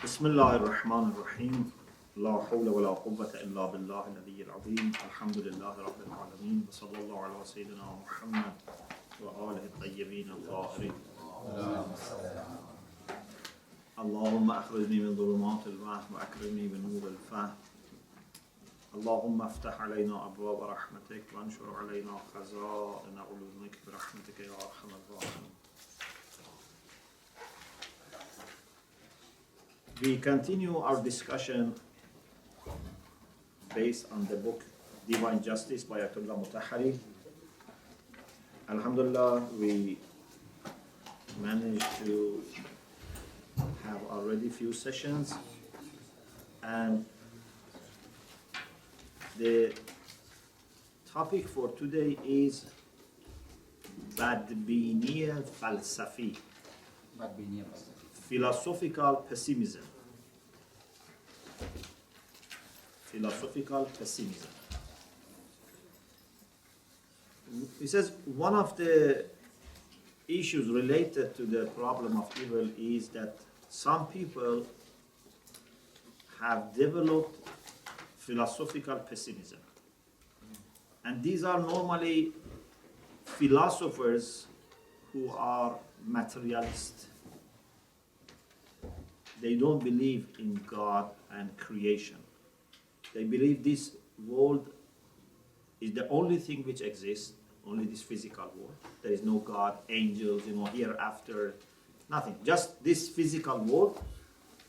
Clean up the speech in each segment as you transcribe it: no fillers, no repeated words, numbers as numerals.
بسم الله الرحمن الرحيم لا حول ولا قوة إلا بالله العلي العظيم الحمد لله رب العالمين وصلى الله على سيدنا محمد وآله الطيبين الطاهرين اللهم أخرجني من ظلمات الوهم وأكرمني بنور الفهم اللهم افتح علينا أبواب رحمتك وانشر علينا خزائن علومك برحمتك يا أرحم الراحمين. We continue our discussion based on the book Divine Justice by Ayatollah Mutahari. Alhamdulillah, we managed to have already few sessions, and the topic for today is Badbiniya Falsafi, philosophical pessimism. Philosophical pessimism. He says one of the issues related to the problem of evil is that some people have developed philosophical pessimism. And these are normally philosophers who are materialists. They don't believe in God and creation. They believe this world is the only thing which exists, only this physical world. There is no God, angels, hereafter, nothing. Just this physical world,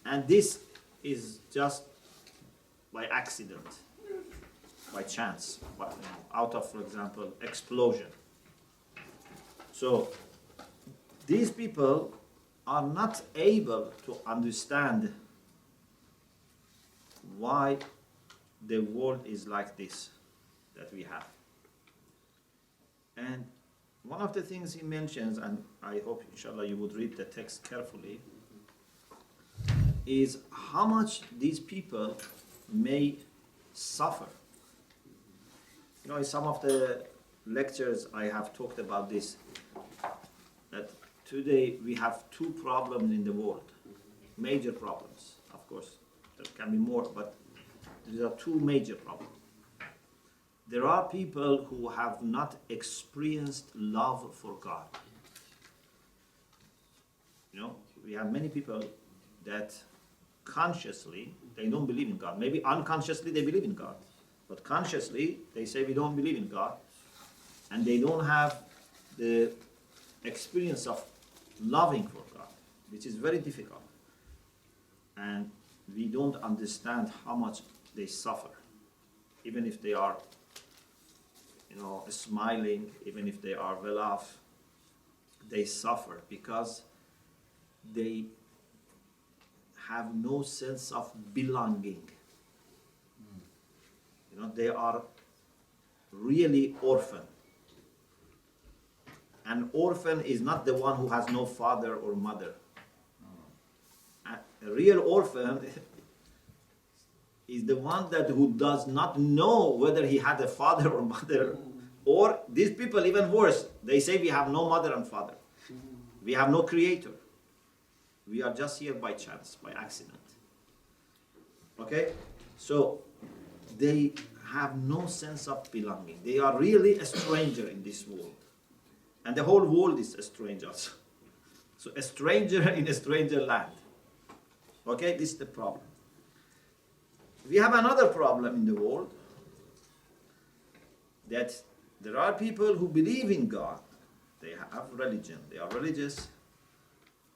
and this is just by accident, by chance, out of, for example, explosion. So these people are not able to understand why the world is like this that we have. And one of the things he mentions, and I hope inshallah you would read the text carefully, is how much these people may suffer. In some of the lectures I have talked about this, that today we have two problems in the world, major problems. Of course, there can be more, but there are two major problems. There are people who have not experienced love for God. We have many people that consciously, they don't believe in God. Maybe unconsciously they believe in God, but consciously they say we don't believe in God, and they don't have the experience of loving for God, which is very difficult. And we don't understand how much they suffer, even if they are, smiling, even if they are well off, they suffer because they have no sense of belonging. They are really orphan. An orphan is not the one who has no father or mother. A real orphan is the one who does not know whether he had a father or mother. Or these people, even worse, they say we have no mother and father. We have no creator. We are just here by chance, by accident. Okay? So they have no sense of belonging. They are really a stranger in this world. And the whole world is a stranger also. So a stranger in a stranger land. Okay, this is the problem. We have another problem in the world, that there are people who believe in God. They have religion. They are religious.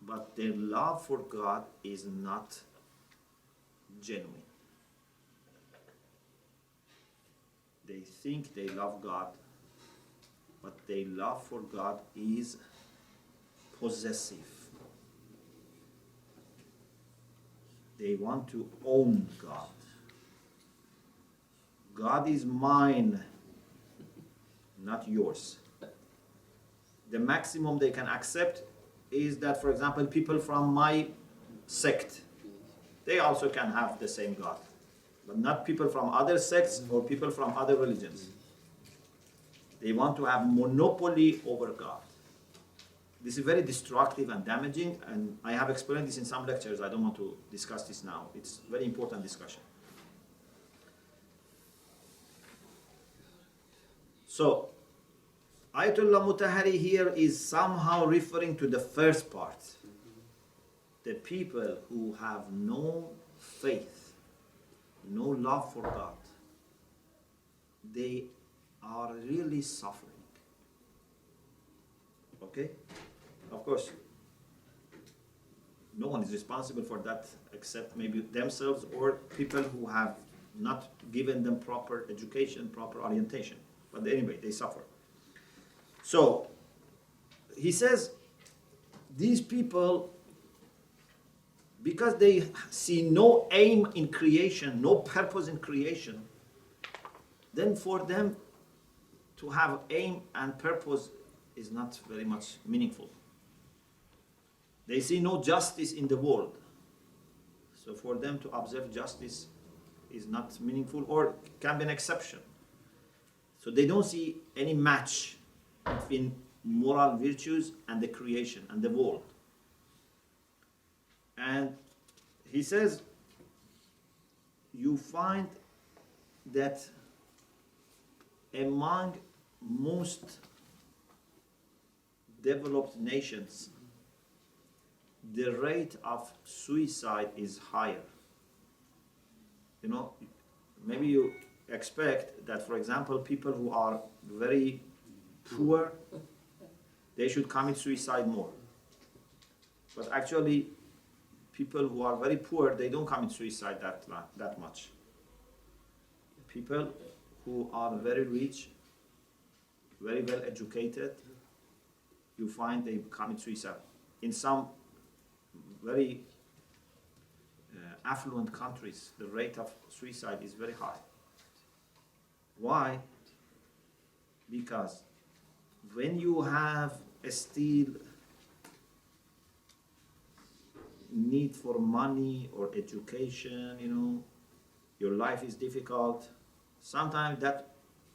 But their love for God is not genuine. They think they love God, but their love for God is possessive. They want to own God. God is mine, not yours. The maximum they can accept is that, for example, people from my sect, they also can have the same God, but not people from other sects or people from other religions. They want to have monopoly over God. this is very destructive and damaging, and I have explained this in some lectures. I don't want to discuss this now. It's a very important discussion. So, Ayatollah Mutahari here is somehow referring to the first part. The people who have no faith, no love for God, they are really suffering. Okay? Of course, no one is responsible for that except maybe themselves or people who have not given them proper education, proper orientation. But anyway, they suffer. So, he says, these people, because they see no aim in creation, no purpose in creation, then for them to have aim and purpose is not very much meaningful. They see no justice in the world. So for them to observe justice is not meaningful or can be an exception. So they don't see any match between moral virtues and the creation and the world. And he says, you find that among most developed nations, the rate of suicide is higher. You know, maybe you expect that, for example, people who are very poor, they should commit suicide more. But actually, people who are very poor, they don't commit suicide that much. People who are very rich, very well educated, you find they commit suicide. In some very affluent countries, the rate of suicide is very high. Why? Because when you have a still need for money or education, you know, your life is difficult, sometimes that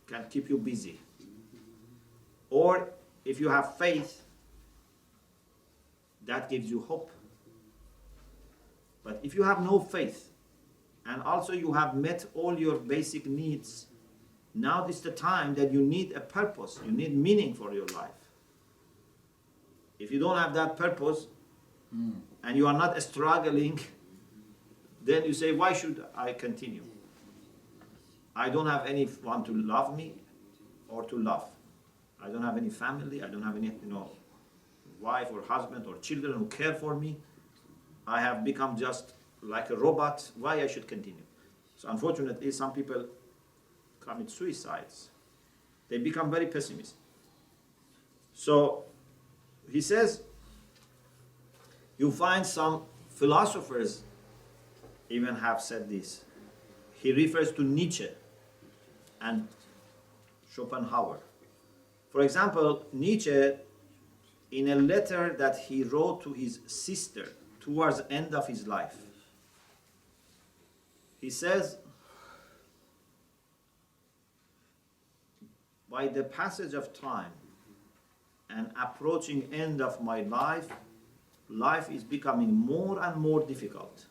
can keep you busy. Or if you have faith, that gives you hope. But if you have no faith, and also you have met all your basic needs, now is the time that you need a purpose, you need meaning for your life. If you don't have that purpose, and you are not struggling, then you say, why should I continue? I don't have anyone to love me or to love. I don't have any family, I don't have any, wife or husband or children who care for me. I have become just like a robot. Why I should continue? So unfortunately, some people commit suicides. They become very pessimistic. So he says, you find some philosophers even have said this. He refers to Nietzsche and Schopenhauer. For example, Nietzsche, in a letter that he wrote to his sister towards the end of his life, he says, by the passage of time and approaching end of my life, life is becoming more and more difficult.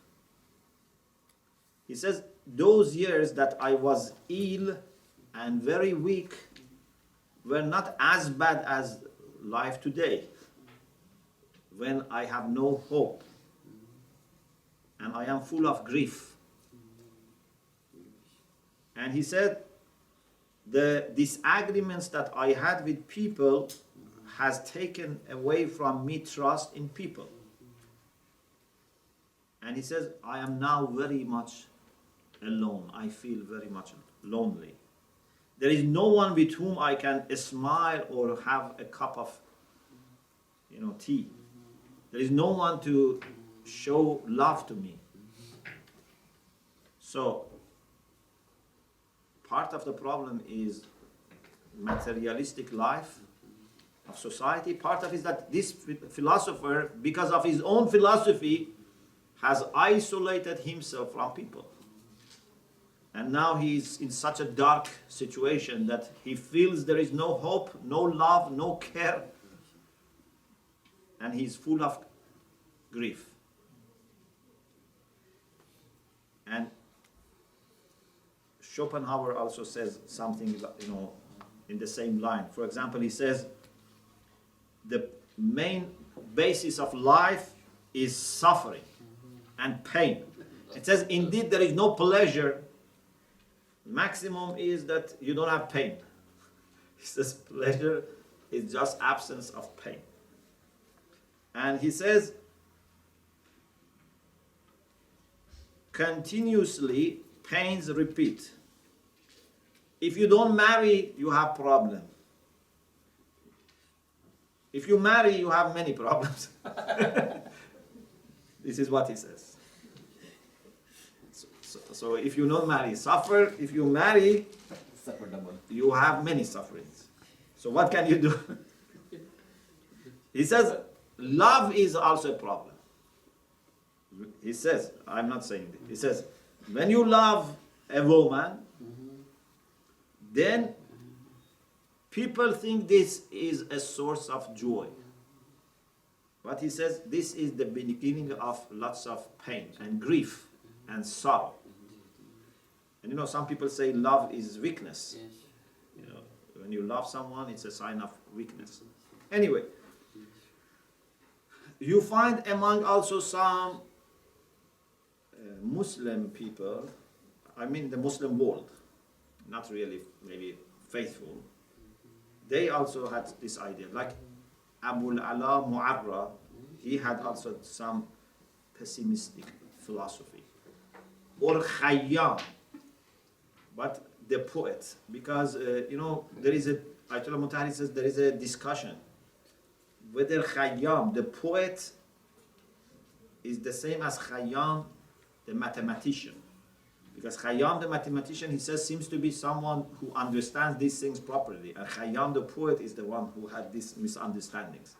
He says, those years that I was ill and very weak were not as bad as life today, when I have no hope and I am full of grief. And he said, the disagreements that I had with people has taken away from me trust in people. And he says, I am now very much alone. I feel very much lonely. There is no one with whom I can smile or have a cup of tea. There is no one to show love to me. So, part of the problem is materialistic life of society. Part of it is that this philosopher, because of his own philosophy, has isolated himself from people. And now he's in such a dark situation that he feels there is no hope, no love, no care. and he's full of grief. And Schopenhauer also says something, in the same line. For example, he says the main basis of life is suffering and pain. It says, indeed, there is no pleasure. Maximum is that you don't have pain. He says pleasure is just absence of pain. And he says, continuously pains repeat. If you don't marry, you have problem. If you marry, you have many problems. This is what he says. So if you don't marry, suffer. If you marry, Suffer double. you have many sufferings. So what can you do? He says, love is also a problem. He says, I'm not saying this. He says, when you love a woman, then people think this is a source of joy. But he says, this is the beginning of lots of pain and grief and sorrow. And some people say love is weakness. Yes. When you love someone, it's a sign of weakness. Anyway, you find among also some Muslim people, I mean the Muslim world, not really maybe faithful, they also had this idea. Like Abu al-Ala Mu'arra, he had also some pessimistic philosophy. Or Khayyam, but the poet, because there is Ayatollah Mutahari says there is a discussion whether Khayyam, the poet, is the same as Khayyam, the mathematician. Because Khayyam, the mathematician, he says, seems to be someone who understands these things properly. And Khayyam, the poet, is the one who had these misunderstandings.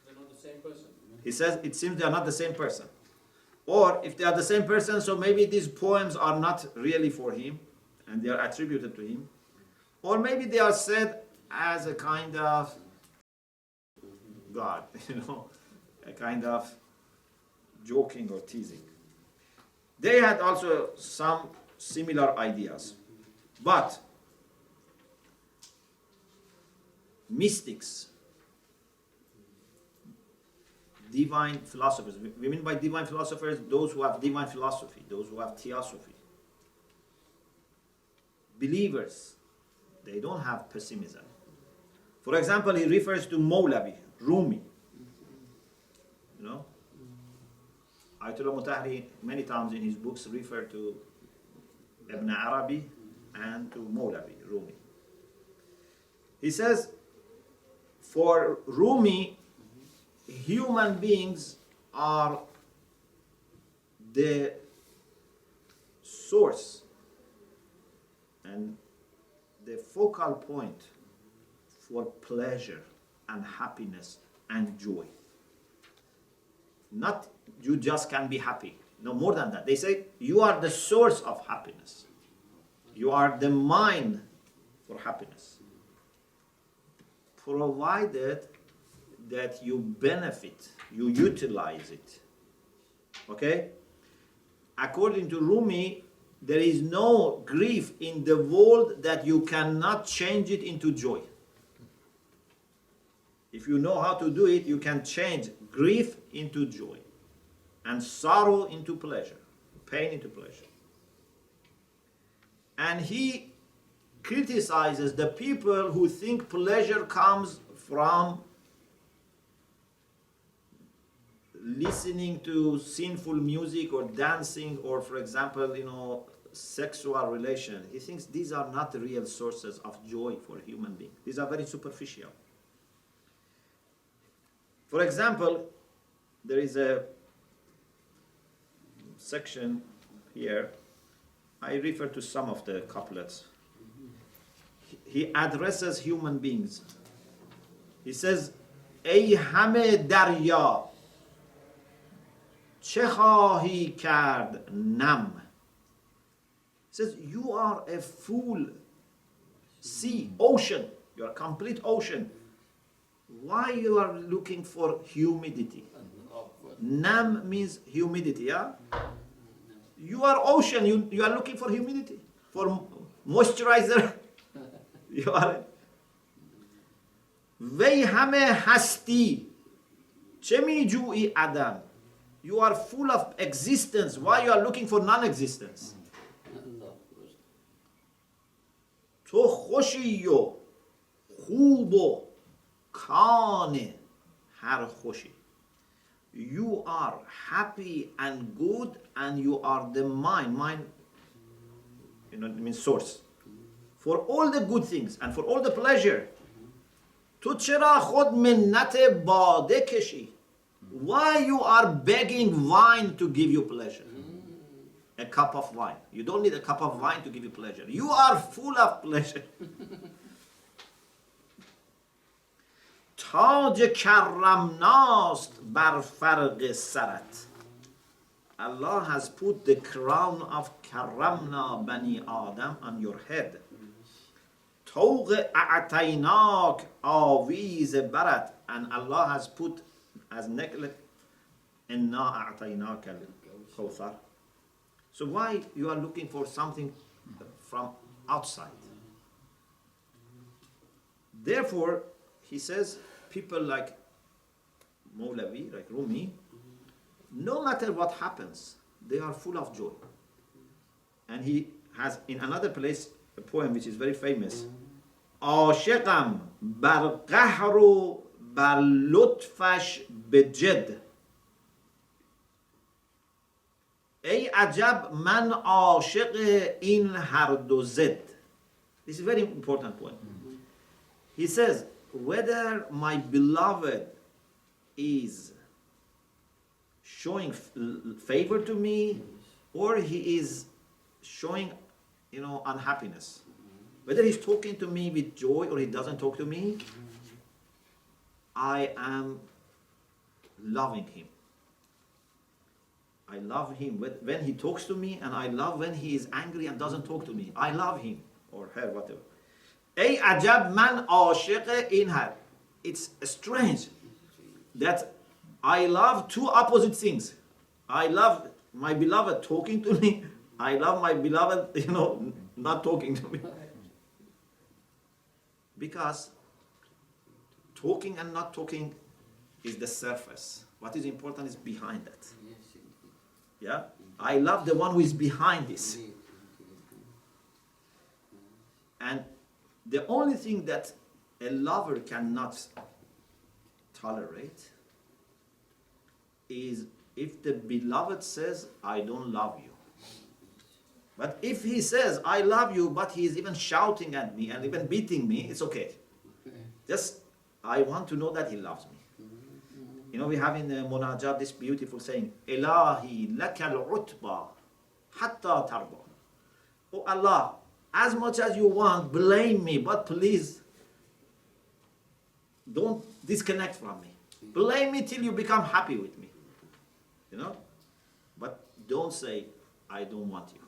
They're not the same person. He says it seems they are not the same person. Or if they are the same person, so maybe these poems are not really for him, and they are attributed to him. Or maybe they are said as a kind of God, a kind of joking or teasing. They had also some similar ideas. But mystics, divine philosophers, we mean by divine philosophers those who have divine philosophy, those who have theosophy. Believers, they don't have pessimism. For example, he refers to Mawlavi, Rumi. Ayatollah Mutahari many times in his books refer to Ibn Arabi and to Mawlavi, Rumi. He says, for Rumi, human beings are the source and the focal point for pleasure and happiness and joy. Not you just can be happy. No, more than that. They say you are the source of happiness. You are the mine for happiness. Provided that you benefit, you utilize it. Okay? According to Rumi, there is no grief in the world that you cannot change it into joy. If you know how to do it, you can change grief into joy, and sorrow into pleasure, pain into pleasure. And he criticizes the people who think pleasure comes from listening to sinful music or dancing or, for example, sexual relation. He thinks these are not the real sources of joy for a human being. These are very superficial. For example, there is a section here. I refer to some of the couplets. He addresses human beings. He says, ای همه دریا چه خواهی کرد نم. He says, you are a full sea, ocean. You are a complete ocean. Why you are looking for humidity? Nam means humidity, yeah? You are ocean, you are looking for humidity. For moisturizer, you are... وی همه هستی چه می جویی عدم. You are full of existence. Why you are looking for non-existence? تو خوشی و خوب و کان هر خوشی. You are happy and good and you are the mind, you know, it means source. For all the good things and for all the pleasure. تو چرا خود منت باده کشی؟ Why you are begging wine to give you pleasure? A cup of wine. You don't need a cup of wine to give you pleasure. You are full of pleasure. تاج کرمناست بر فرق سرت. Allah has put the crown of Karamna Bani Adam on your head. طوق اعطیناک آویز برت. And Allah has put as necklace إنا أعطيناك الكوثر. So why you are looking for something from outside? Therefore, he says, people like Mawlavi, like Rumi, no matter what happens, they are full of joy. And he has in another place a poem which is very famous. عاشقم بر قهر و بر لطفش به جد. ای عجب من عاشق این هر دو زد. This is a very important point. He says, whether my beloved is showing favor to me or he is showing, you know, unhappiness, whether he's talking to me with joy or he doesn't talk to me, I am loving him. I love him when he talks to me, and I love when he is angry and doesn't talk to me. I love him or her, whatever. ای عجب من عاشق این هر. It's strange that I love two opposite things. I love my beloved talking to me. I love my beloved, you know, not talking to me. Because talking and not talking is the surface. What is important is behind that. Yeah? I love the one who is behind this. And the only thing that a lover cannot tolerate is if the beloved says, I don't love you. But if he says, I love you, but he is even shouting at me and even beating me, it's okay. Just, I want to know that he loves me. You know, we have in the Munajat this beautiful saying, Ilahi lakal utba hatta tarba. Oh Allah, as much as you want, blame me, but please don't disconnect from me. Blame me till you become happy with me. You know? But don't say, I don't want you.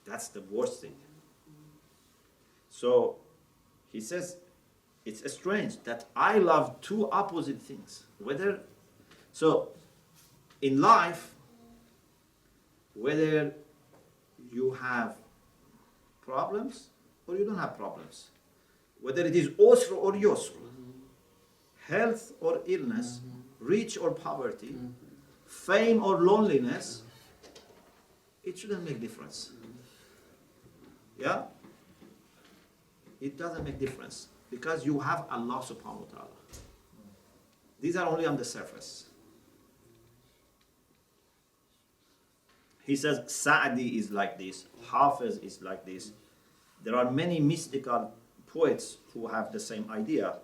That's the worst thing. So, he says, it's strange that I love two opposite things. So, in life, whether you have problems or you don't have problems, whether it is usr or yusr, health or illness, rich or poverty, fame or loneliness, it shouldn't make difference. Yeah? It doesn't make difference because you have Allah subhanahu wa ta'ala. These are only on the surface. He says Sa'di is like this, Hafiz is like this. There are many mystical poets who have the same idea.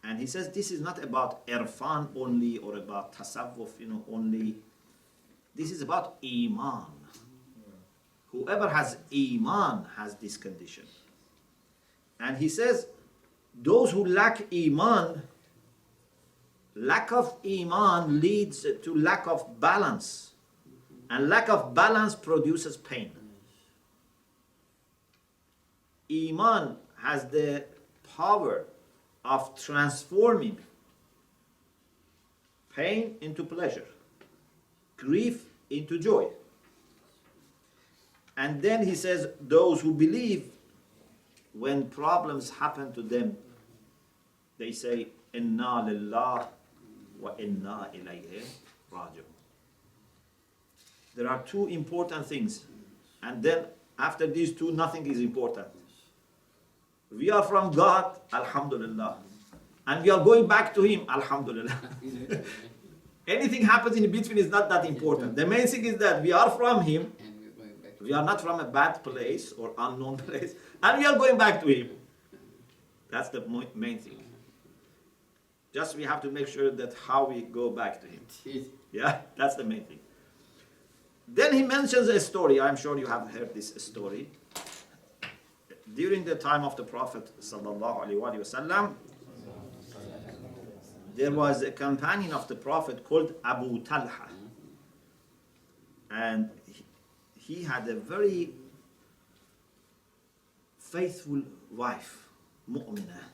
And he says this is not about irfan only or about tasawwuf, only. This is about iman. Whoever has iman has this condition. And he says those who lack iman, lack of iman leads to lack of balance. And lack of balance produces pain. Iman has the power of transforming pain into pleasure, grief into joy. And then he says, those who believe, when problems happen to them, they say, Inna lillah wa inna ilayhi raji'un. There are two important things. And then after these two, nothing is important. We are from God, alhamdulillah. And we are going back to Him, alhamdulillah. Anything happens in between is not that important. The main thing is that we are from Him. We are not from a bad place or unknown place. And we are going back to Him. That's the main thing. Just we have to make sure that how we go back to Him. Yeah, that's the main thing. Then he mentions a story. I'm sure you have heard this story. During the time of the Prophet sallallahu alaihi wasallam, there was a companion of the Prophet called Abu Talha. And he had a very faithful wife, mu'minah,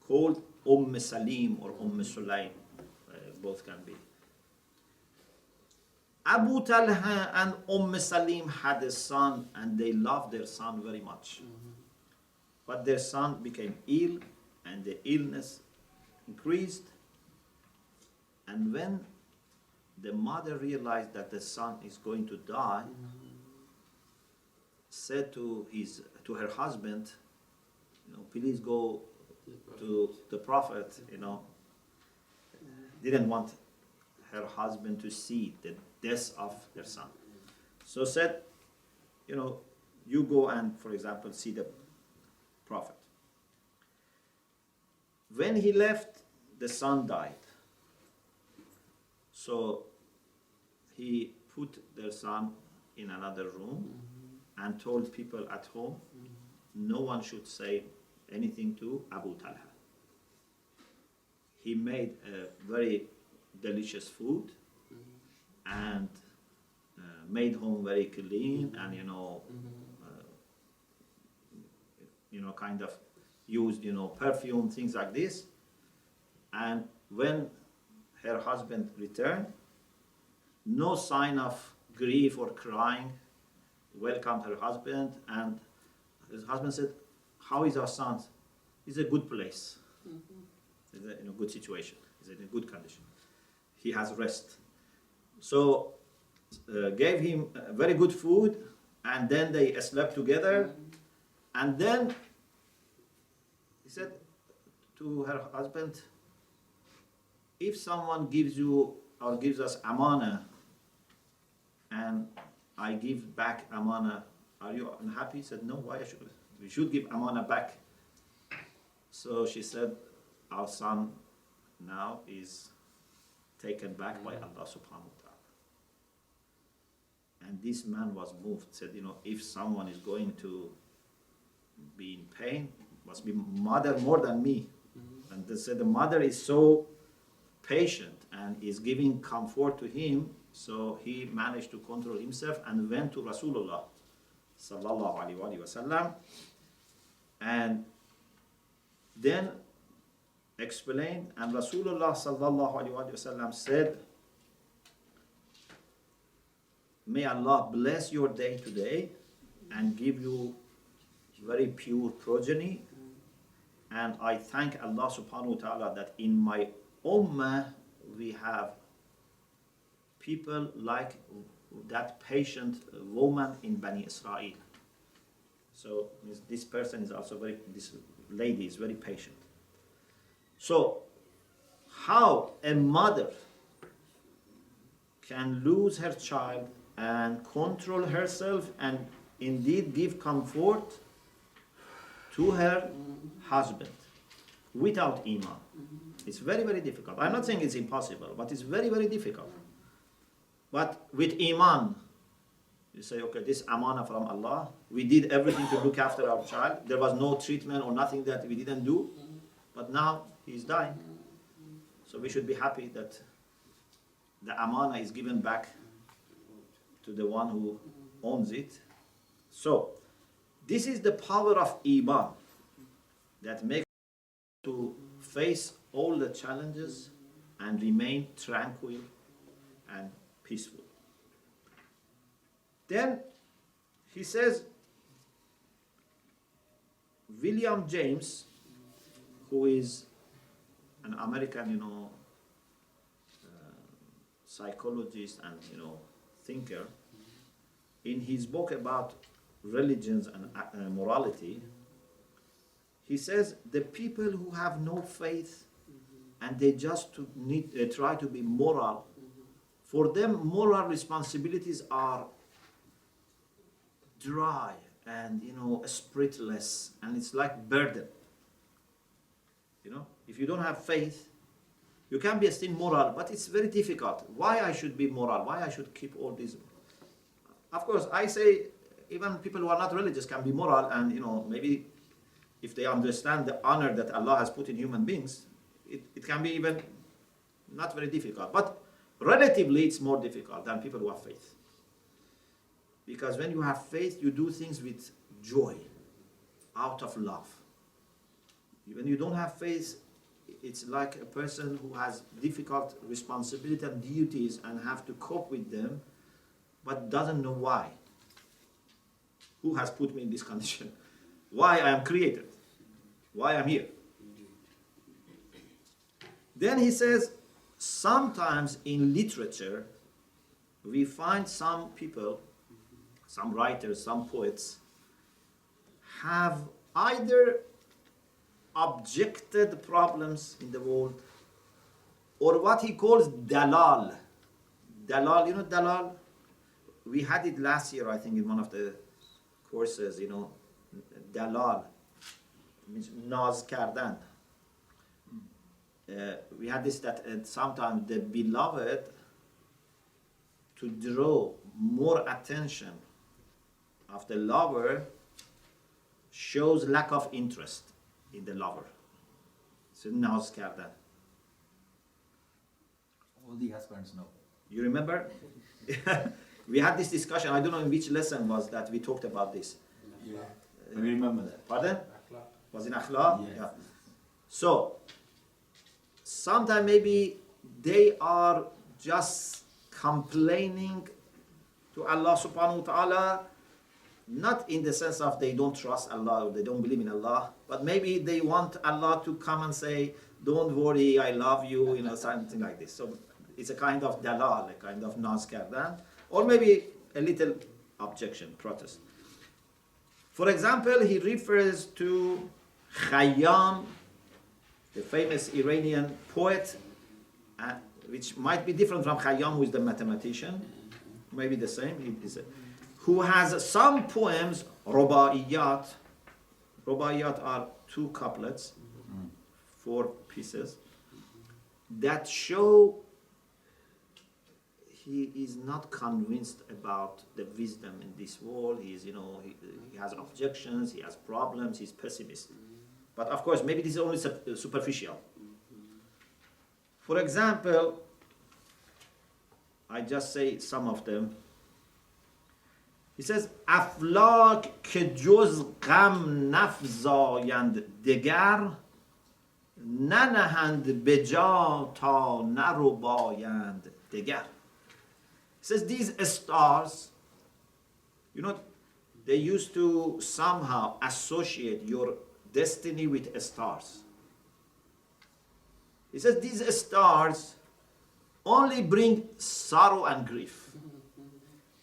called Salim or Sulaim. Both can be. Abu Talha and Salim had a son, and they loved their son very much. But their son became ill, and the illness increased. And when the mother realized that the son is going to die, said to her husband, please go to the Prophet, didn't want her husband to see the death of their son. So said, you go and, for example, see the Prophet. When he left, the son died. So he put their son in another room and told people at home, no one should say anything to Abu Talha. He made a very delicious food and made home very clean and kind of used perfume, things like this. And when her husband returned, no sign of grief or crying, welcomed her husband, and his husband said, how is our son? He's in a good place. He's in a good situation. He's in a good condition. He has rest. So gave him very good food, and then they slept together. And then he said to her husband, if someone gives you or gives us amana, and I give back amana, are you unhappy? He said, no, why should we should give amana back? So she said, our son now is taken back by Allah subhanahu wa ta'ala. And this man was moved, said, if someone is going to be in pain, must be mother more than me. And they said the mother is so patient and is giving comfort to him, so he managed to control himself and went to Rasulullah sallallahu alaihi wasallam, and then explained, and Rasulullah sallallahu alaihi wasallam said, may Allah bless your day today and give you very pure progeny, and I thank Allah subhanahu wa ta'ala that in my ummah we have people like that patient woman in Bani Israel. So this person is also this lady is very patient. So how a mother can lose her child and control herself and indeed give comfort to her husband without iman. It's very, very difficult. I'm not saying it's impossible, but it's very, very difficult. But with iman, you say, okay, this amana from Allah, we did everything to look after our child. There was no treatment or nothing that we didn't do, but now he's dying. So we should be happy that the amana is given back to the one who owns it. So this is the power of iman that makes to face all the challenges and remain tranquil and peaceful. Then he says, William James, who is an American, psychologist and, thinker, in his book about religions and morality, he says the people who have no faith and they just try to be moral, for them moral responsibilities are dry and spiritless, and it's like burden. If you don't have faith, you can be still moral, but it's very difficult. Why I should be moral? Why I should keep all these? Of course, I say even people who are not religious can be moral, and maybe if they understand the honor that Allah has put in human beings, it can be even not very difficult. But relatively, it's more difficult than people who have faith. Because when you have faith, you do things with joy, out of love. When you don't have faith, it's like a person who has difficult responsibility and duties and have to cope with them, but doesn't know why. Who has put me in this condition? Why I am created? Why I'm here? Then he says, sometimes in literature, we find some people, some writers, some poets, have either objected problems in the world, or what he calls dalal. Dalal, dalal? We had it last year, I think, in one of the courses, dalal means naz kardan. We had this that sometimes the beloved, to draw more attention of the lover, shows lack of interest in the lover. So naz kardan. All the husbands know. You remember? We had this discussion. I don't know in which lesson was that we talked about this. Yeah. I remember that. Pardon? Akhlaq. Was in Akhlaq? Yes. Yeah. So, sometimes maybe they are just complaining to Allah subhanahu wa ta'ala, not in the sense of they don't trust Allah or they don't believe in Allah, but maybe they want Allah to come and say, don't worry, I love you, something like this. So it's a kind of dalal, a kind of naz kardan, or maybe a little objection, protest. For example, he refers to Khayyam, the famous Iranian poet, which might be different from Khayyam, who is the mathematician, maybe the same, who has some poems, rubaiyat. Rubaiyat are 2 couplets, 4 pieces, that show he is not convinced about the wisdom in this world. He has objections, he has problems, he's pessimist. But of course, maybe this is only superficial. For example, I just say some of them. He says, افلاک که جز غم نفزایند دگر ننهند به جا تا نربایند دگر. He says these stars, they used to somehow associate your destiny with stars. He says these stars only bring sorrow and grief.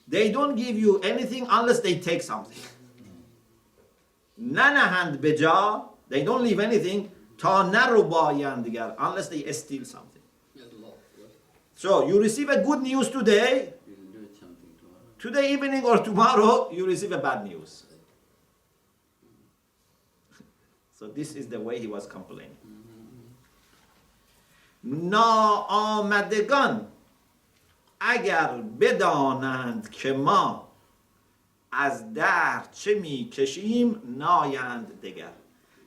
They don't give you anything unless they take something. Nanahand beja, they don't leave anything ta narubayan digar, unless they steal something. So you receive a good news today, today evening or tomorrow you receive a bad news. So this is the way he was complaining. ناآمدگان اگر بدانند که ما از در چه می کشیم نایند دگر.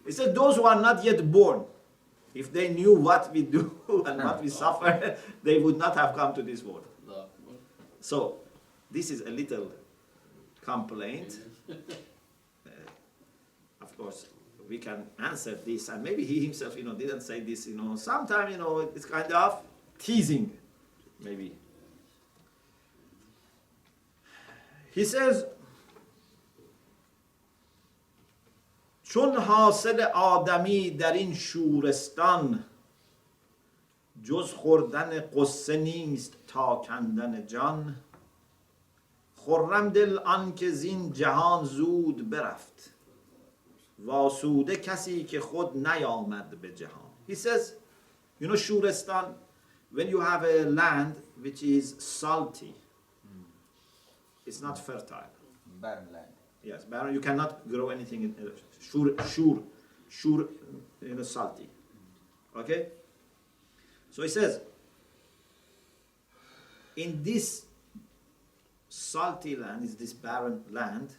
He said those who are not yet born, if they knew what we do and what we suffer, they would not have come to this world. So this is a little complaint. Of course, we can answer this, and maybe he himself, didn't say this, sometimes, it's kind of teasing, maybe. He says, چون حاصل آدمی در این شورستان جز خوردن قصه نیست تا کندن جان خرم دل آن که زین جهان زود برفت واسوده کسی که خود نیامد به جهان. He says, Shurestan, when you have a land which is salty, it's not fertile. Barren land. Yes, barren. You cannot grow anything in salty. Okay? So he says, in this salty land, is this barren land,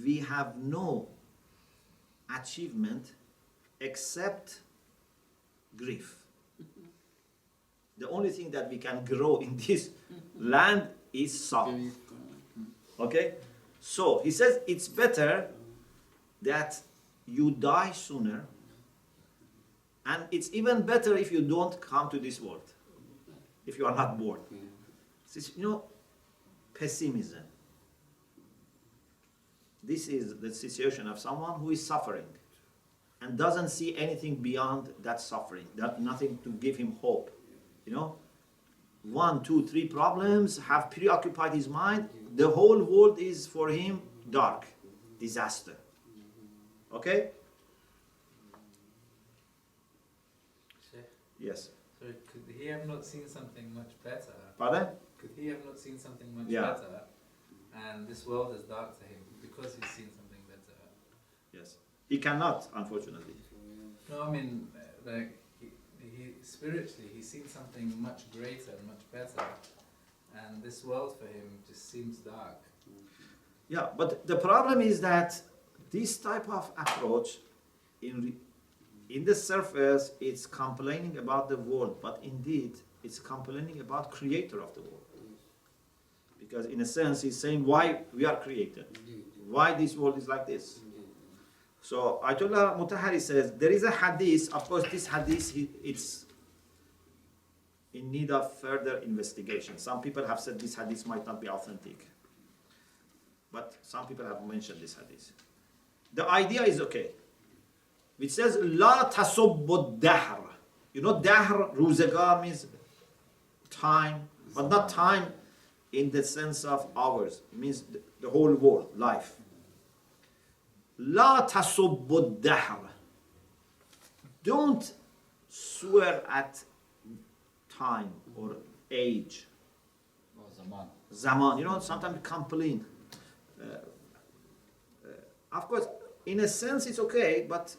we have no achievement except grief. The only thing that we can grow in this land is sorrow. Okay? So he says it's better that you die sooner, and it's even better if you don't come to this world, if you are not born. This is, pessimism. This is the situation of someone who is suffering and doesn't see anything beyond that suffering, that nothing to give him hope. 1, 2, 3 problems have preoccupied his mind. The whole world is for him dark, disaster. Okay? Sheikh, Yes. so could he have not seen something much better? Pardon? Could he have not seen something much Yeah. better? And this world is dark to him because he's seen something better. Yes. He cannot, unfortunately. No, I mean, like, he spiritually, he's seen something much greater and much better. And this world for him just seems dark. Yeah, but the problem is that this type of approach, in the surface, it's complaining about the world, but indeed, it's complaining about creator of the world. Because in a sense, he's saying why we are created, why this world is like this. So Ayatollah Mutahari says, there is a hadith, of course this hadith, it's in need of further investigation. Some people have said this hadith might not be authentic, but some people have mentioned this hadith. The idea is okay, which says, La tasubbu dahr. Dahr, ruzegar means time, but not time in the sense of hours. It means the whole world, life. La tasubbu dahr. Don't swear at time or age. Oh, Zaman. Zaman, sometimes we complain. Of course, in a sense it's okay, but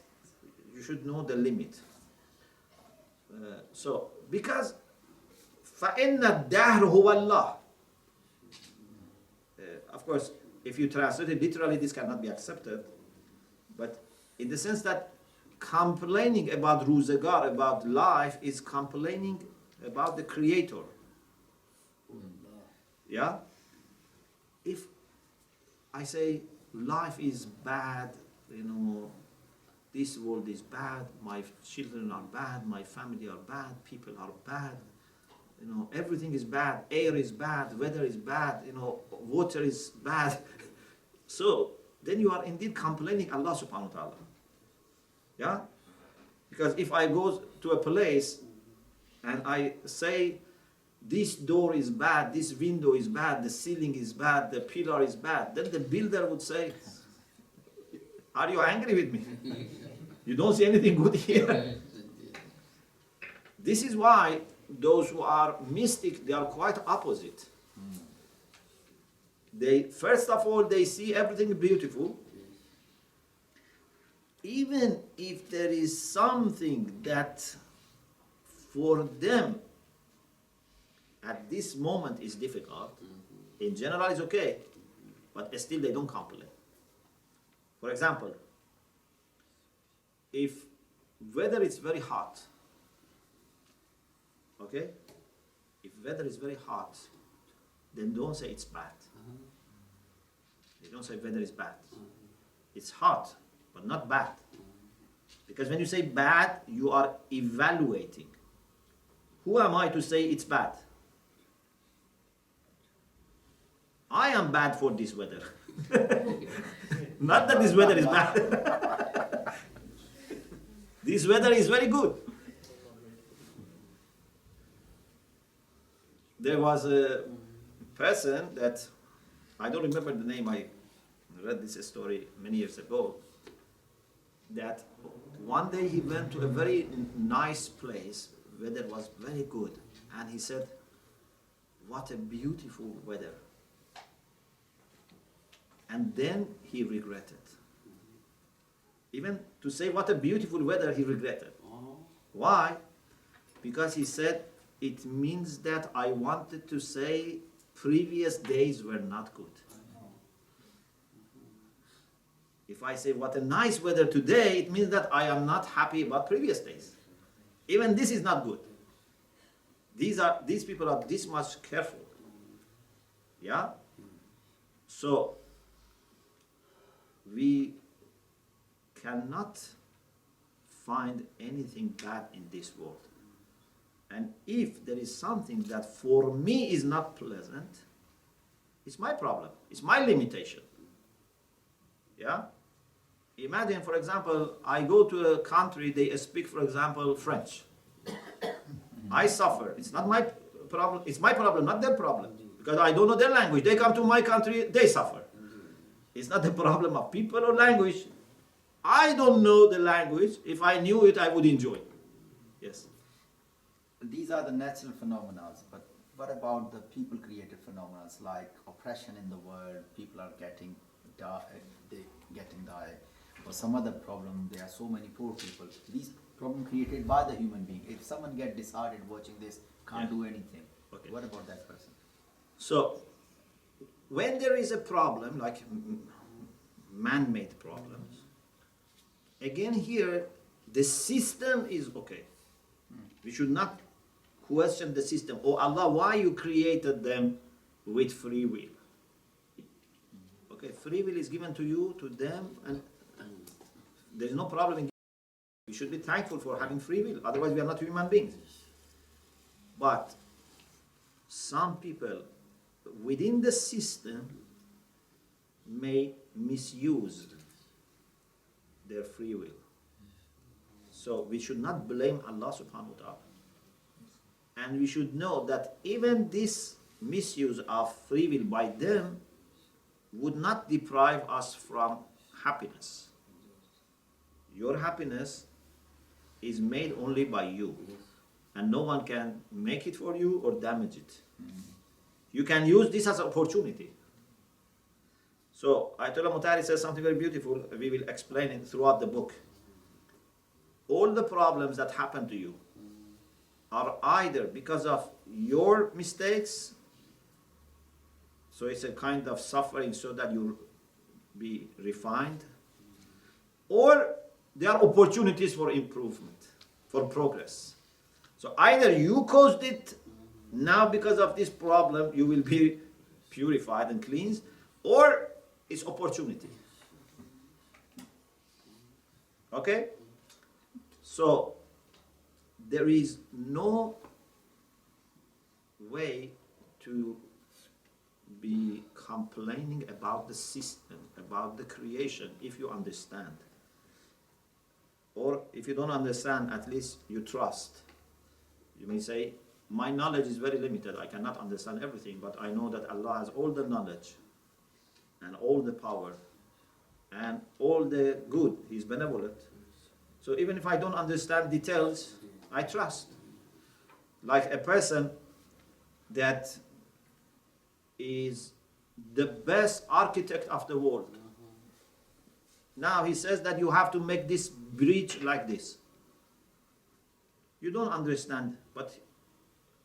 you should know the limit. Because فَإِنَّ الدَّهْرُ هُوَ اللَّهِ. Of course, if you translate it literally, this cannot be accepted. But in the sense that complaining about ruzegar, about life, is complaining about the creator. Yeah? If I say life is bad, this world is bad, my children are bad, my family are bad, people are bad, everything is bad, air is bad, weather is bad, water is bad. So then you are indeed complaining Allah subhanahu wa ta'ala. Yeah? Because if I go to a place and I say this door is bad, this window is bad, the ceiling is bad, the pillar is bad, then the builder would say, are you angry with me? You don't see anything good here. This is why those who are mystic, they are quite opposite. First of all, they see everything beautiful. Even if there is something that for them at this moment is difficult, in general it's okay, but still they don't complain. For example, if weather is very hot, okay? If weather is very hot, then don't say it's bad. They don't say weather is bad. It's hot, but not bad. Because when you say bad, you are evaluating. Who am I to say it's bad? I am bad for this weather. Not that this weather is bad. This weather is very good. There was a person that, I don't remember the name, I read this story many years ago, that one day he went to a very nice place, weather was very good, and he said, what a beautiful weather. And then he regretted. Even to say what a beautiful weather, he regretted. Why? Because he said, it means that I wanted to say previous days were not good. If I say what a nice weather today, it means that I am not happy about previous days. Even this is not good. These people are this much careful. Yeah? So we cannot find anything bad in this world. And if there is something that for me is not pleasant, it's my problem. It's my limitation. Yeah? Imagine, for example, I go to a country, they speak, for example, French. I suffer. It's not my problem. It's my problem, not their problem. Because I don't know their language. They come to my country, they suffer. It's not the problem of people or language. I don't know the language. If I knew it, I would enjoy it. Yes. These are the natural phenomena, but what about the people-created phenomena like oppression in the world? People are getting die, or some other problem. There are so many poor people. These problems created by the human being. If someone gets disheartened watching this, can't do anything. Okay. What about that person? So, when there is a problem, like man-made problems, again here, the system is okay. We should not question the system. Oh Allah, why you created them with free will? Okay, free will is given to you, to them, and there is no problem in. We should be thankful for having free will. Otherwise, we are not human beings. But some people within the system may misuse their free will. So we should not blame Allah subhanahu wa ta'ala. And we should know that even this misuse of free will by them would not deprive us from happiness. Your happiness is made only by you. And no one can make it for you or damage it. You can use this as an opportunity. So Ayatollah Mutahari says something very beautiful. We will explain it throughout the book. All the problems that happen to you are either because of your mistakes, so it's a kind of suffering so that you be refined, or there are opportunities for improvement, for progress. So either you caused it, now because of this problem you will be purified and cleansed, or it's opportunity. Okay? So there is no way to be complaining about the system, about the creation, if you understand. Or if you don't understand, at least you trust. You may say, my knowledge is very limited. I cannot understand everything, but I know that Allah has all the knowledge and all the power and all the good. He's benevolent. So even if I don't understand details, I trust. Like a person that is the best architect of the world. Now he says that you have to make this bridge like this. You don't understand, but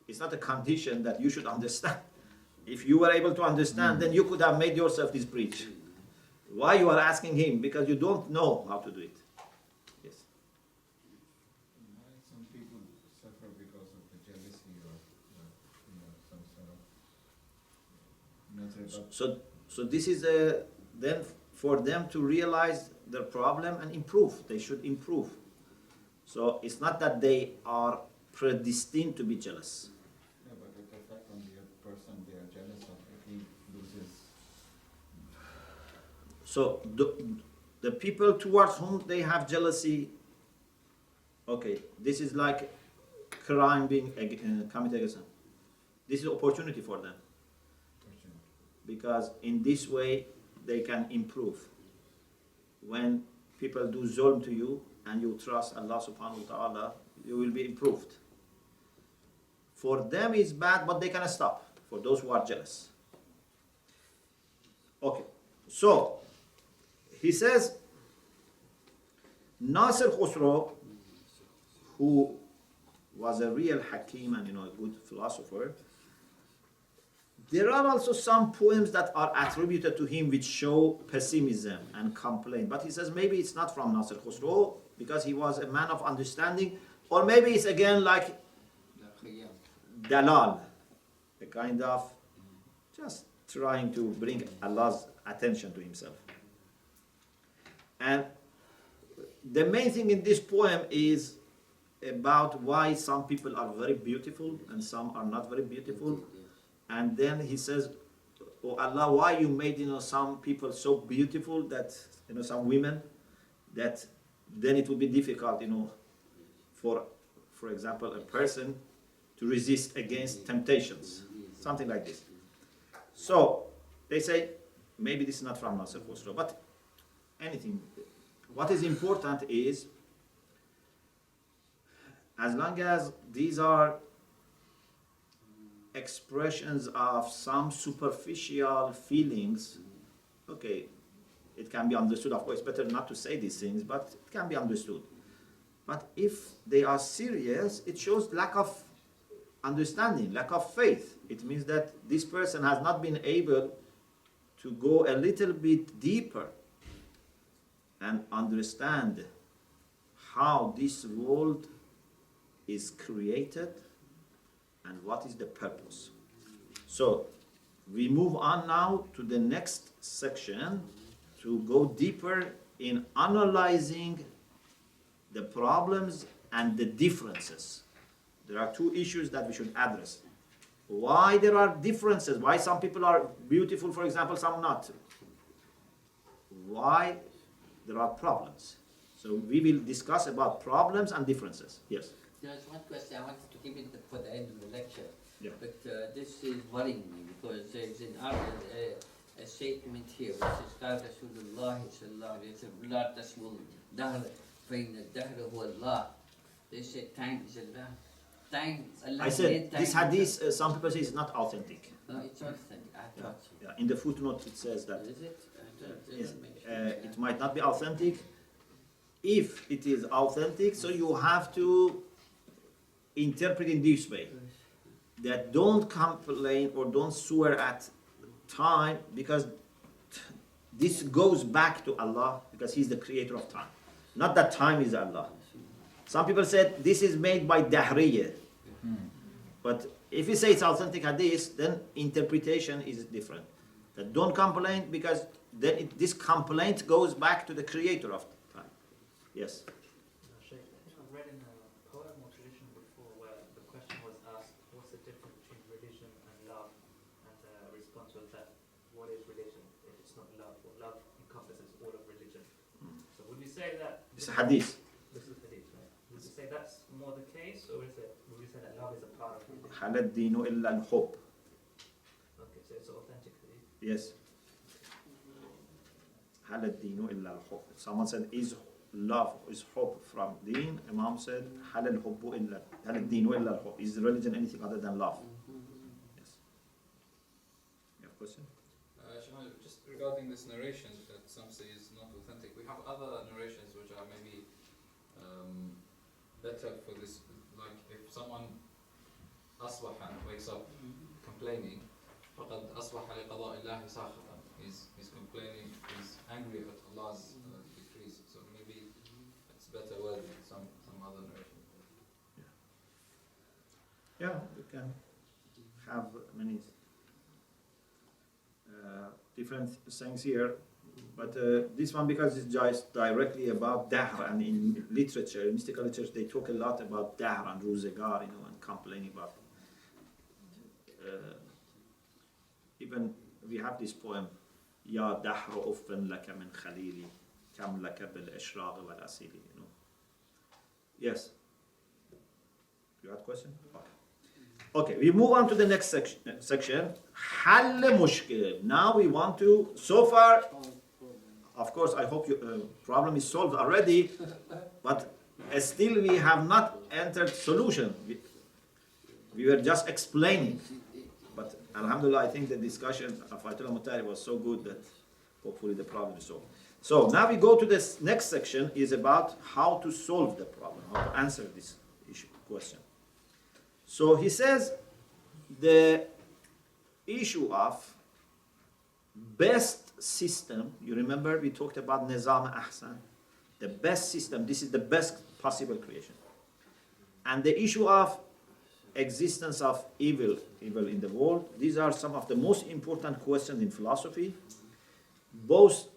it's not a condition that you should understand. If you were able to understand, then you could have made yourself this bridge. Why you are asking him? Because you don't know how to do it. Yes. Some people suffer because of the jealousy or some sort of. So this is then for them to realize their problem and improve. They should improve. So it's not that they are predestined to be jealous. Yeah, but it affects on the person they are jealous of if he loses. So the people towards whom they have jealousy, okay, this is like crime being committed against them. This is opportunity for them, because in this way they can improve. When people do zulm to you and you trust Allah subhanahu wa ta'ala, you will be improved. For them it's bad, but they can stop, for those who are jealous. Okay, so he says, Nasir Khusro, who was a real Hakim and a good philosopher, there are also some poems that are attributed to him which show pessimism and complaint. But he says maybe it's not from Nasir Khusro because he was a man of understanding, or maybe it's again like Dalal, a kind of just trying to bring Allah's attention to himself. And the main thing in this poem is about why some people are very beautiful and some are not very beautiful. And then he says, oh Allah, why you made some people so beautiful that some women, that then it would be difficult for example a person to resist against temptations, something like this. So they say maybe this is not from Nasir Khusro, but anything. What is important is, as long as these are expressions of some superficial feelings, okay, it can be understood. Of course, it's better not to say these things, but it can be understood. But if they are serious, it shows lack of understanding, lack of faith. It means that this person has not been able to go a little bit deeper and understand how this world is created and what is the purpose. So we move on now to the next section to go deeper in analyzing the problems and the differences. There are two issues that we should address. Why there are differences? Why some people are beautiful, for example, some not? Why there are problems? So we will discuss about problems and differences. Yes. There's one question I wanted to keep it for the end of the lecture, Yeah. but this is worrying me because there's in Arabic a statement here which is قال رسول الله صلى الله عليه وسلم لا تسمو الدهر فإن الدهر هو الله. They say time is Allah. Time, Allah I said made this time. hadith, some people say it's not authentic. No, it's authentic. I thought so. Yeah. In the footnote it says that Is it? I thought it yes, mentioned it might not be authentic. If it is authentic, so you have to interpret in this way, that don't complain or don't swear at time, because this goes back to Allah, because He's the creator of time. Not that time is Allah. Some people said this is made by Dahriyah. But if you say it's authentic hadith, then interpretation is different. That don't complain, because then this complaint goes back to the creator of time. Yes. Sheikh, I think I've read in a poem or tradition before where the question was asked, what's the difference between religion and love? And the response was that, what is religion if it's not love? Well, love encompasses all of religion. So would you say that... It's a hadith. This is hadith, right? Would you say that's more the case, or would you say that love is a part of religion? هل الدين إلا الحب. Okay, so it's authentic hadith. Yes. هل الدين إلا الحب. Someone said, is love, is hope from deen? Imam said, هل الحب إلا هل الدين إلا الحب. Is religion anything other than love? Yes. You have a question? Shomali, just regarding this narration that some say is not authentic, we have other narrations which are maybe better for this. Like if someone أصبح wakes up complaining, فقد أصبح لقضاء الله ساخطا. He's complaining, he's angry at Allah's decrees. So maybe it's better word than some other narration. Yeah, you can have many different things here. But this one, because it's just directly about dahr, and in literature, in mystical literature, they talk a lot about dahr and ruzegar, and complaining about. Even we have this poem, Ya dahr uffan laka min khalili, kam laka bil ishraq wal asili. Yes. You had a question? Okay, we move on to the next section. Hal mushkil. Now we want to, so far, of course, I hope your problem is solved already, but still we have not entered solution. We were just explaining. But alhamdulillah, I think the discussion of Ayatollah Mutari was so good that hopefully the problem is solved. So now we go to this next section, is about how to solve the problem, how to answer this question. So he says the issue of best system, you remember we talked about Nizam Ahsan, the best system, this is the best possible creation. And the issue of existence of evil in the world, these are some of the most important questions in philosophy. Both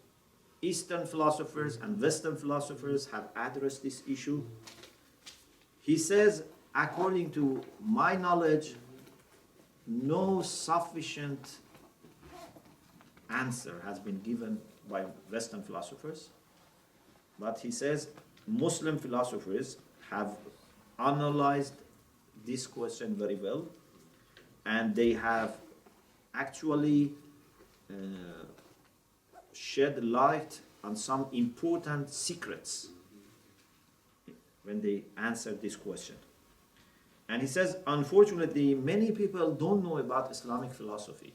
Eastern philosophers and Western philosophers have addressed this issue. He says, according to my knowledge, no sufficient answer has been given by Western philosophers. But he says Muslim philosophers have analyzed this question very well, and they have actually shed light on some important secrets when they answered this question. And he says, unfortunately, many people don't know about Islamic philosophy.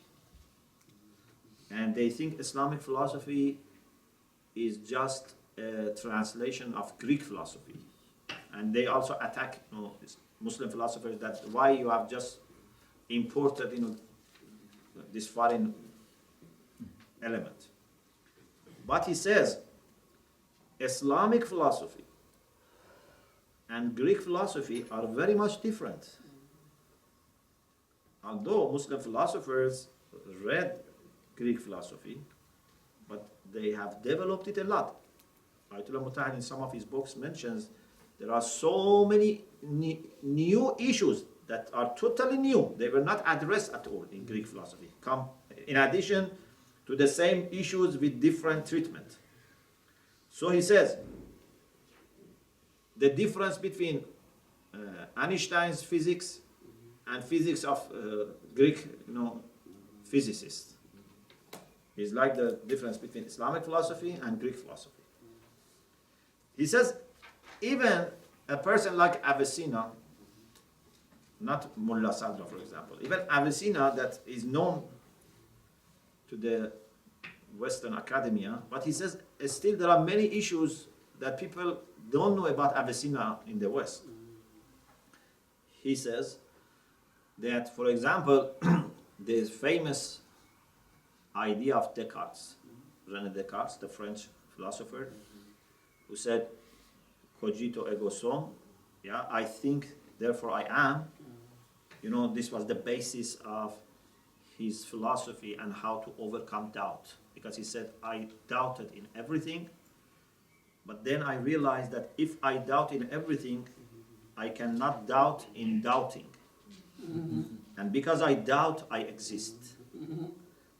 And they think Islamic philosophy is just a translation of Greek philosophy. And they also attack Muslim philosophers that why you have just imported this foreign element. But he says, Islamic philosophy and Greek philosophy are very much different. Although Muslim philosophers read Greek philosophy, but they have developed it a lot. Ayatollah Mutahari in some of his books mentions there are so many new issues that are totally new. They were not addressed at all in Greek philosophy. In addition to the same issues with different treatment. So he says, the difference between Einstein's physics and physics of Greek physicists is like the difference between Islamic philosophy and Greek philosophy. He says, even a person like Avicenna, not Mullah Sadra, for example, even Avicenna that is known to the Western academia, but he says still there are many issues that people don't know about Avicenna in the West. He says that, for example, the famous idea of Descartes, René Descartes, the French philosopher, who said, cogito ergo sum, I think, therefore I am. This was the basis of his philosophy and how to overcome doubt. Because he said, I doubted in everything, but then I realized that if I doubt in everything, I cannot doubt in doubting. And because I doubt, I exist.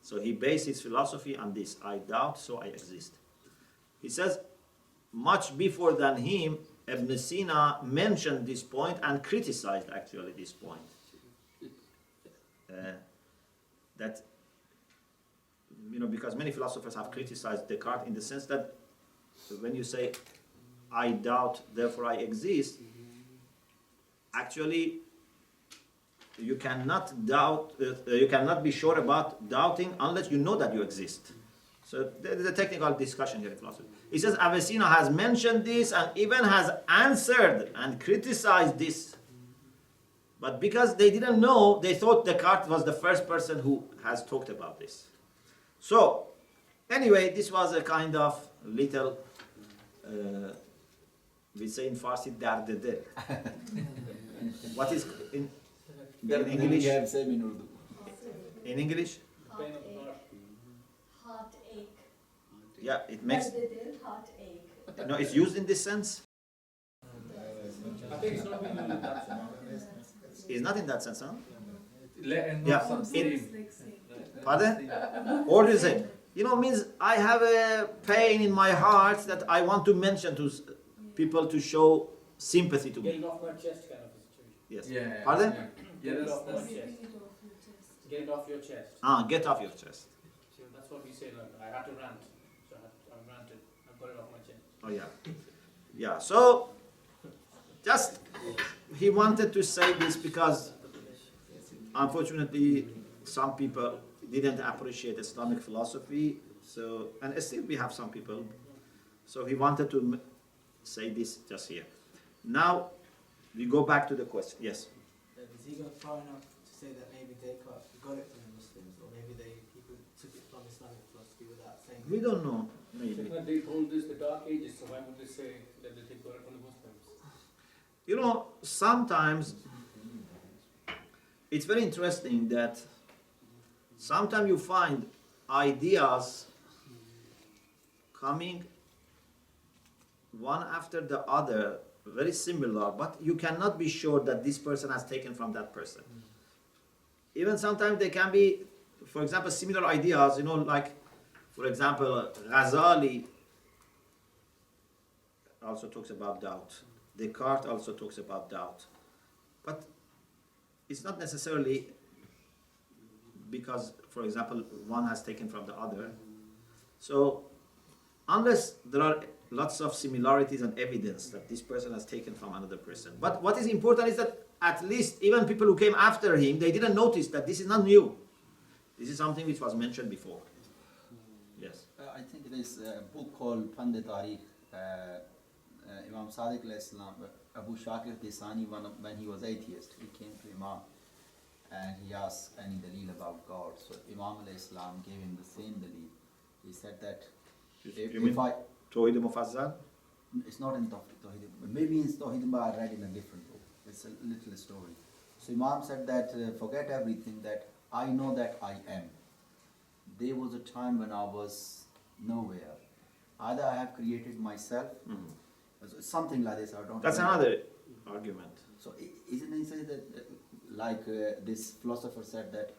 So he based his philosophy on this. I doubt, so I exist. He says, much before than him, Ibn Sina mentioned this point and criticized actually this point. That, because many philosophers have criticized Descartes in the sense that when you say, I doubt, therefore I exist, actually, you cannot doubt, you cannot be sure about doubting unless you know that you exist. So there's a technical discussion here in philosophy. He says Avicenna has mentioned this and even has answered and criticized this. But because they didn't know, they thought Descartes was the first person who has talked about this. So, anyway, this was a kind of little, we say in Farsi, dardede. What is in English? In English? Heartache. Yeah, it makes. But their heartache. No, it's used in this sense. I think it's not really in that sense. It's not in that sense, huh? Letting Yeah. some steam. Pardon? Or do you say, means I have a pain in my heart that I want to mention to people to show sympathy to Get me. it off my chest kind of a situation. Yes. Yeah. Pardon? Get it off my Rip chest. it off your chest. Get it off your chest. Get off your chest. So that's what we say, like, I had to rant. So I ranted. I got it off my chest. Oh yeah. Yeah, so just he wanted to say this because unfortunately some people didn't appreciate Islamic philosophy, so and still we have some people. So he wanted to say this just here. Now we go back to the question. Yes. Is he going far enough to say that maybe they got it from the Muslims, or maybe people took it from Islamic philosophy without saying? We don't know. Maybe. When they told this the Dark Ages, so why would they say that they got it from the Muslims? Sometimes it's very interesting that sometimes you find ideas coming one after the other, very similar, but you cannot be sure that this person has taken from that person. Even sometimes they can be, for example, similar ideas, like, for example, Ghazali also talks about doubt. Descartes also talks about doubt. But it's not necessarily because, for example, one has taken from the other. So, unless there are lots of similarities and evidence that this person has taken from another person. But what is important is that at least even people who came after him, they didn't notice that this is not new. This is something which was mentioned before. Yes. I think there is a book called Pandit Tariq. Imam Sadiq al-Islam, Abu Shakir Tisani, when he was atheist, he came to Imam and he asked any dalil about God. So Imam al-Islam gave him the same dalil. He said that if I... Tawhid Mufazzal? It's not in Tawhid. Maybe it's Tawhid, but I read in a different book. It's a little story. So Imam said that forget everything, that I know that I am. There was a time when I was nowhere. Either I have created myself, something like this. I don't. That's remember. another argument. So isn't it say that, this philosopher said that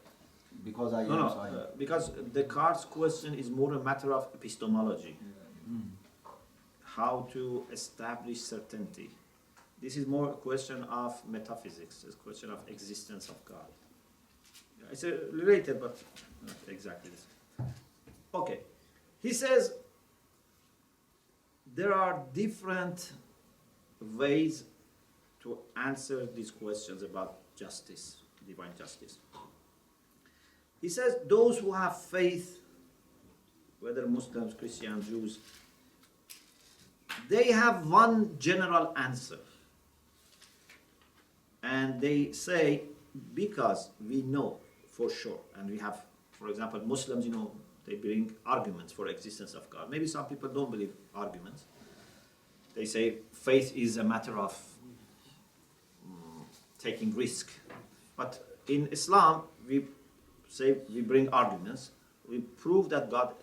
because I am, No, so I am. because Descartes' question is more a matter of epistemology. How to establish certainty. This is more a question of metaphysics, it's a question of existence of God. It's related, but not exactly this. Okay. He says there are different ways to answer these questions about justice, divine justice. He says those who have faith, whether Muslims, Christians, Jews, they have one general answer. And they say, because we know for sure, and we have, for example, Muslims, they bring arguments for existence of God. Maybe some people don't believe arguments. They say faith is a matter of taking risk. But in Islam, we say we bring arguments. We prove that God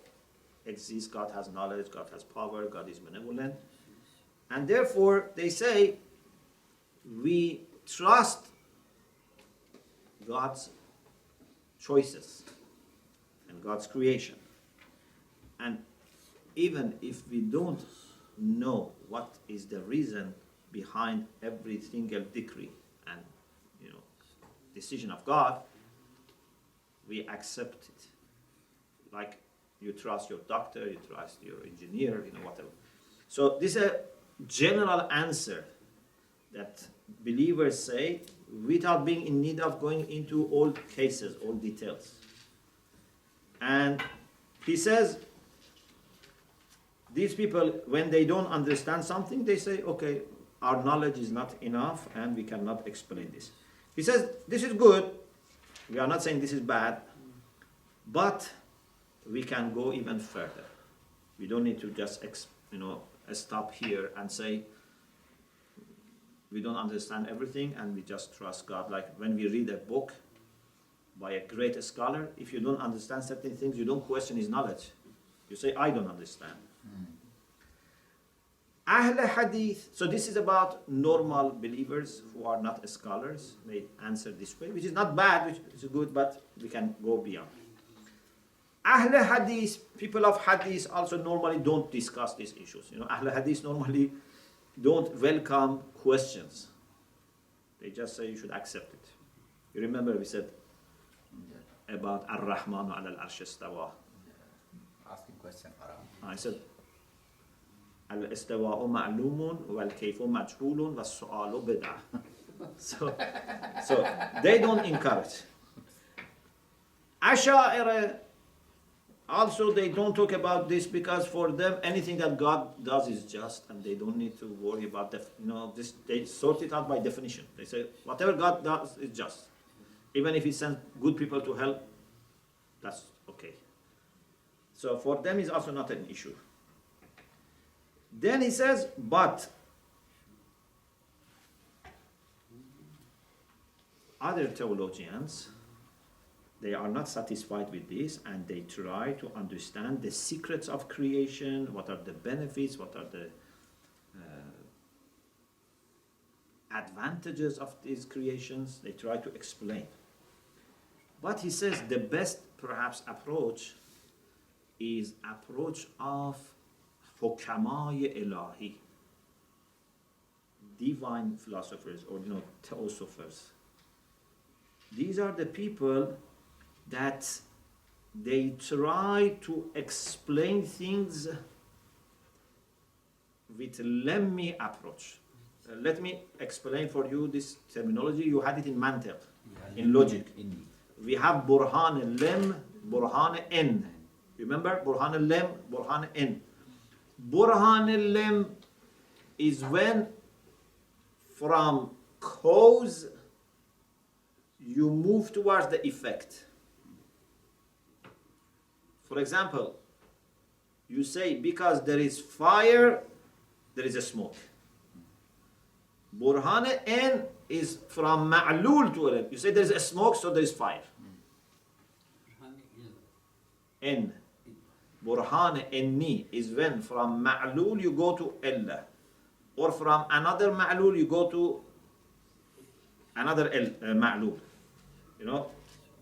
exists, God has knowledge, God has power, God is benevolent. And therefore, they say we trust God's choices and God's creation. And even if we don't know what is the reason behind every single decree and decision of God, we accept it. Like you trust your doctor, you trust your engineer, whatever. So this is a general answer that believers say without being in need of going into all cases, all details. And he says, these people, when they don't understand something, they say, okay, our knowledge is not enough and we cannot explain this. He says, this is good. We are not saying this is bad, but we can go even further. We don't need to just, stop here and say, we don't understand everything and we just trust God. Like when we read a book by a great scholar, if you don't understand certain things, you don't question his knowledge. You say, I don't understand. Ahl Hadith, so this is about normal believers who are not scholars. They answer this way, which is not bad, which is good, but we can go beyond. Ahl Hadith, people of Hadith also normally don't discuss these issues. You know, Ahl Hadith normally don't welcome questions. They just say you should accept it. You remember we said about Ar-Rahmanu ala al-Arsh istawa. Asking question haram. I said al-istiwa'u ma'lumun wal-kayfu majhulun was-su'alu bid'ah. So they don't encourage. Asha'ira also, they don't talk about this because for them anything that God does is just, and they don't need to worry about this. They sort it out by definition. They say whatever God does is just, even if He sends good people to hell, that's okay. So for them is also not an issue. Then he says, but other theologians, they are not satisfied with this, and they try to understand the secrets of creation, what are the benefits, what are the advantages of these creations. They try to explain. But he says the best perhaps approach is approach of Hukamai Ilahi, divine philosophers, or theosophers. These are the people that they try to explain things with lemmi approach. Let me explain for you this terminology. You had it in mantiq, in logic. We have Burhan lem, Burhan en. Remember Burhan lem, Burhan en. Burhan lem is when from cause you move towards the effect. For example, you say because there is fire, there is a smoke. Burhan en is from ma'lul to it. You say there is a smoke, so there is fire. En. Burhan enni is when from ma'lul you go to illa. Or from another ma'lul you go to another ma'lul.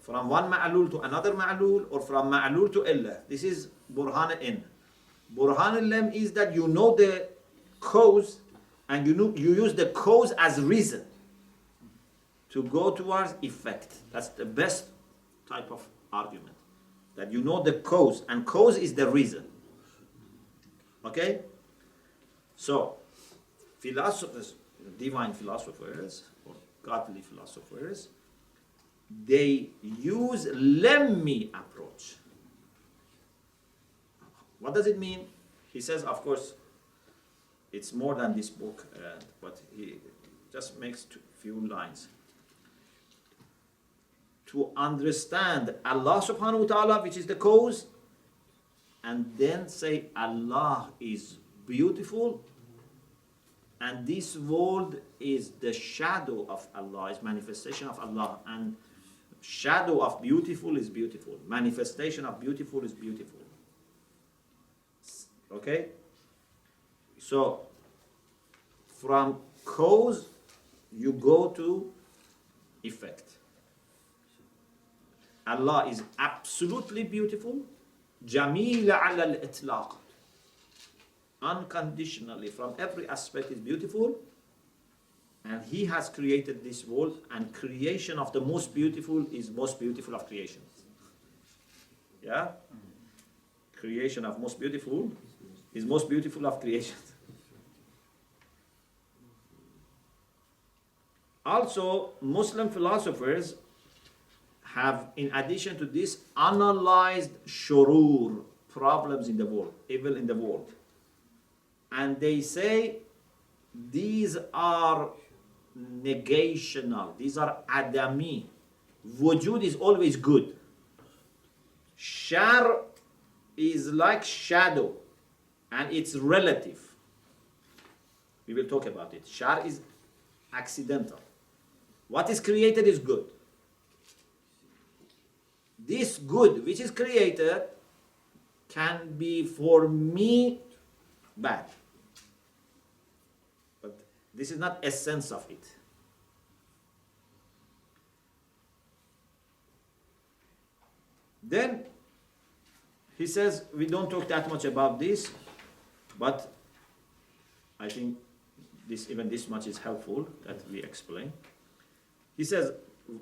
From one ma'lul to another ma'lul, or from ma'lul to illa. This is Burhan in. Burhan lem is that you know the cause, and you use the cause as reason to go towards effect. That's the best type of argument. That you know the cause, and cause is the reason. Okay? So, philosophers, divine philosophers, or godly philosophers, they use lemmi approach. What does it mean? He says, of course, it's more than this book, but he just makes few lines. To understand Allah subhanahu wa ta'ala, which is the cause, and then say Allah is beautiful, and this world is the shadow of Allah, is manifestation of Allah, and shadow of beautiful is beautiful, manifestation of beautiful is beautiful. Okay? So, from cause, you go to effect. Allah is absolutely beautiful, Jamila ala al-itlaq. Unconditionally, from every aspect is beautiful, and He has created this world, and creation of the most beautiful is most beautiful of creations. Yeah? Creation of most beautiful is most beautiful of creations. Also, Muslim philosophers have, in addition to this, analyzed shurur, problems in the world, evil in the world. And they say these are negational, these are adami. Wujud is always good. Shar is like shadow, and it's relative. We will talk about it. Shar is accidental. What is created is good. This good which is created can be for me bad. But this is not essence of it. Then he says, we don't talk that much about this, but I think this much is helpful that we explain. He says,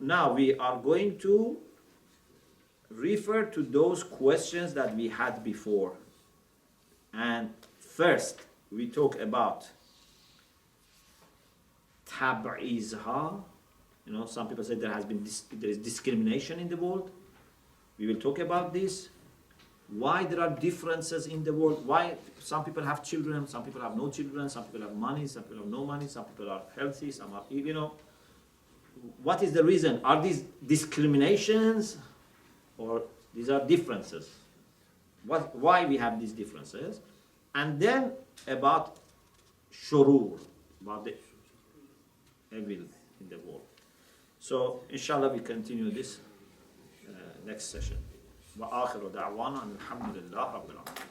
now we are going to refer to those questions that we had before. And first, we talk about tab'izha. You know, some people say there is discrimination in the world. We will talk about this. Why there are differences in the world. Why some people have children, some people have no children, some people have money, some people have no money, some people are healthy, some are, you know. What is the reason? Are these discriminations or these are differences? Why we have these differences? And then about shurur, about the evil in the world. So, inshallah, we continue this next session. وآخر دعوانا أن الحمد لله رب العالمين.